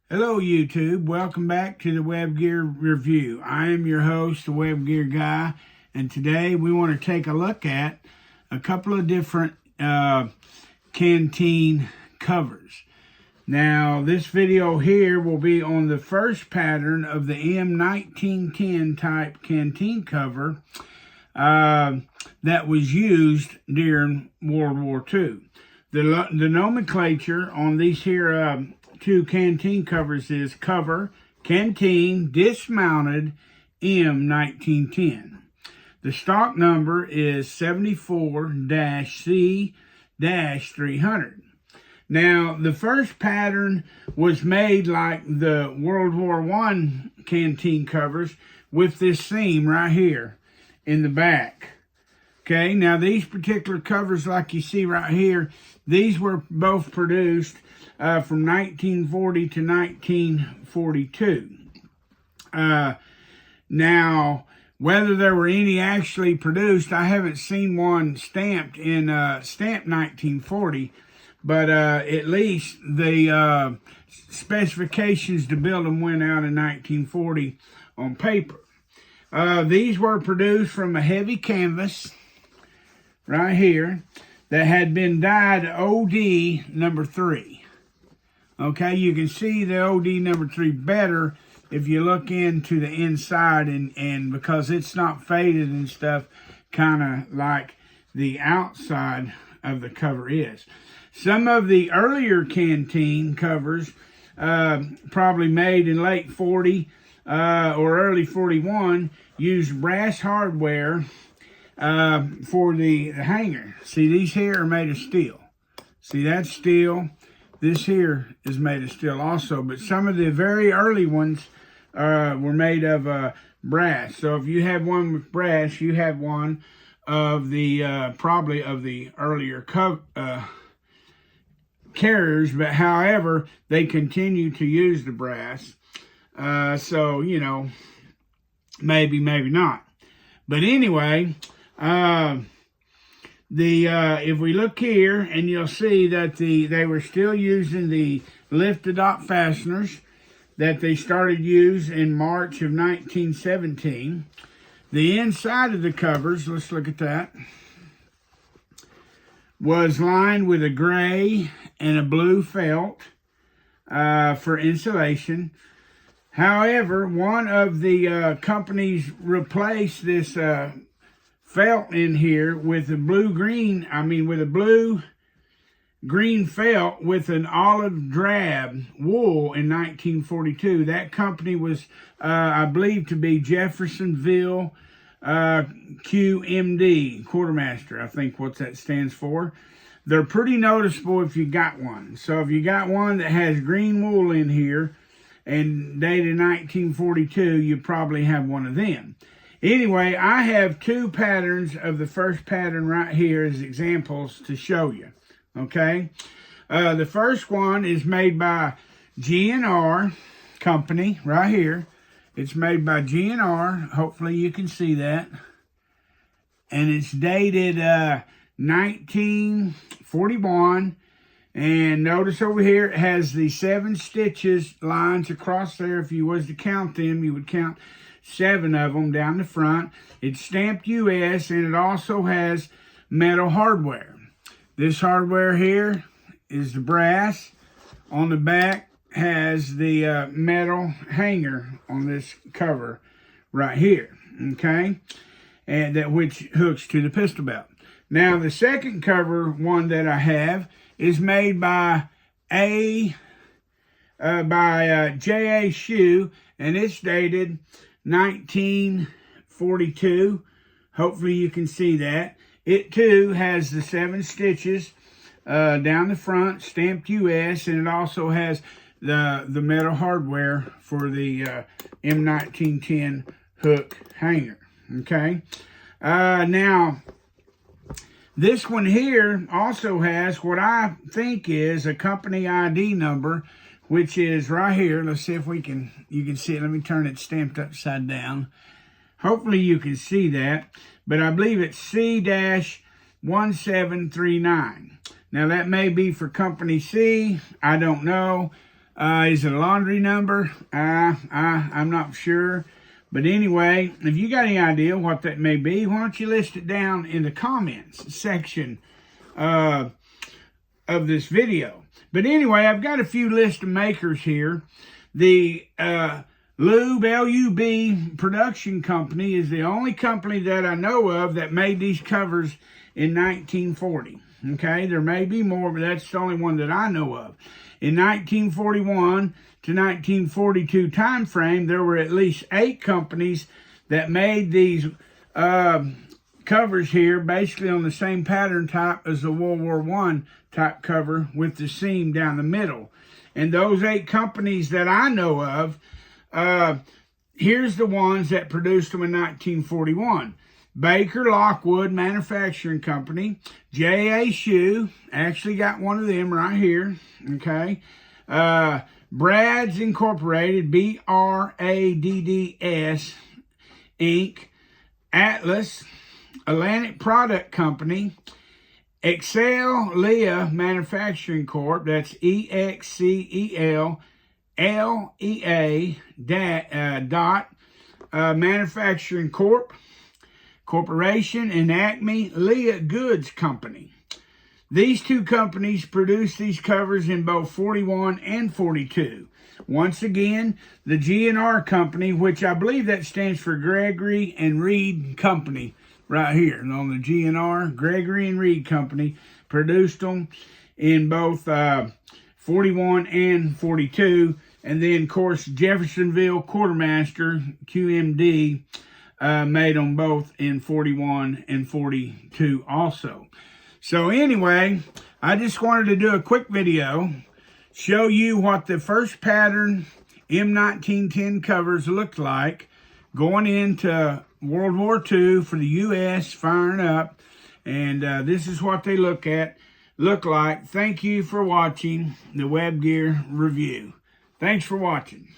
Hello YouTube, welcome back to the Web Gear Review. I am your host, the Web Gear Guy, and today we want to take a look at a couple of different canteen covers. Now this video here will be on the first pattern of the M1910 type canteen cover that was used during World War II. The nomenclature on these here two canteen covers is cover, canteen, dismounted, M1910. The stock number is 74-C-300. Now, the first pattern was made like the World War I canteen covers with this seam right here in the back. Okay, now these particular covers, like you see right here, these were both produced from 1940 to 1942. Now, whether there were any actually produced, I haven't seen one stamped in stamped 1940, but at least the specifications to build them went out in 1940 on paper. These were produced from a heavy canvas right here that had been dyed OD number 3. Okay, you can see the OD number 3 better if you look into the inside, and because it's not faded and stuff, kind of like the outside of the cover is. Some of the earlier canteen covers, probably made in late 40 or early 41, used brass hardware for the hanger. See, these here are made of steel. See, that's steel. This here is made of steel also, but some of the very early ones were made of brass. So if you have one with brass, you have one of the probably of the earlier carriers, but however, they continue to use the brass. So, you know, maybe not. But anyway, if we look here, and you'll see that they were still using the lifted up fasteners that they started use in March of 1917. The inside of the covers, let's look at that, was lined with a gray and a blue felt for insulation. However, one of the companies replaced this felt in here with a blue-green felt with an olive drab wool in 1942. That company was, I believe, to be Jeffersonville QMD, Quartermaster, I think what that stands for. They're pretty noticeable if you got one. So if you got one that has green wool in here and dated 1942, you probably have one of them. Anyway, I have two patterns of the first pattern right here as examples to show you, okay? The first one is made by G&R Company right here. It's made by G&R. Hopefully you can see that. And it's dated 1941. And notice over here it has the 7 stitches lines across there. If you was to count them, you would count 7 of them down the front. It's stamped US, and it also has metal hardware. This hardware here is the brass. On the back has the metal hanger on this cover right here, okay? And that which hooks to the pistol belt. Now the second cover one that I have is made by J.A. Shoe, and it's dated 1942. Hopefully you can see that. It too has the 7 stitches down the front, stamped US, and it also has the metal hardware for the M1910 hook hanger. Okay. Now this one here also has what I think is a company ID number, which is right here. Let's see if you can see it. Let me turn it stamped upside down. Hopefully you can see that, but I believe it's C-1739. Now that may be for company C, I don't know. Is it a laundry number? I'm not sure. But anyway, if you got any idea what that may be, why don't you list it down in the comments section of this video. But anyway, I've got a few list of makers here. The Lube, L-U-B production company is the only company that I know of that made these covers in 1940. Okay, there may be more, but that's the only one that I know of. In 1941 to 1942 time frame, there were at least 8 companies that made these covers here, basically on the same pattern type as the World War I type cover with the seam down the middle. And those 8 companies that I know of, here's the ones that produced them in 1941. Baker Lockwood Manufacturing Company, J.A. Shoe, actually got one of them right here, okay. Brad's Incorporated, B-R-A-D-D-S, Inc., Atlas, Atlantic Product Company, Excel Lea Manufacturing Corp., that's E-X-C-E-L, L-E-A, dot, Manufacturing Corporation, and Acme Lea Goods Company. These 2 companies produced these covers in both 41 and 42. Once again, the G&R Company, which I believe that stands for Gregory and Reed Company, right here on the G&R, Gregory and Reed Company, produced them in both 41 and 42. And then, of course, Jeffersonville Quartermaster, QMD, made them both in 41 and 42 also. So anyway, I just wanted to do a quick video, show you what the first pattern M1910 covers looked like going into World War II for the U.S. firing up. And this is what they look like. Thank you for watching the Web Gear review. Thanks for watching.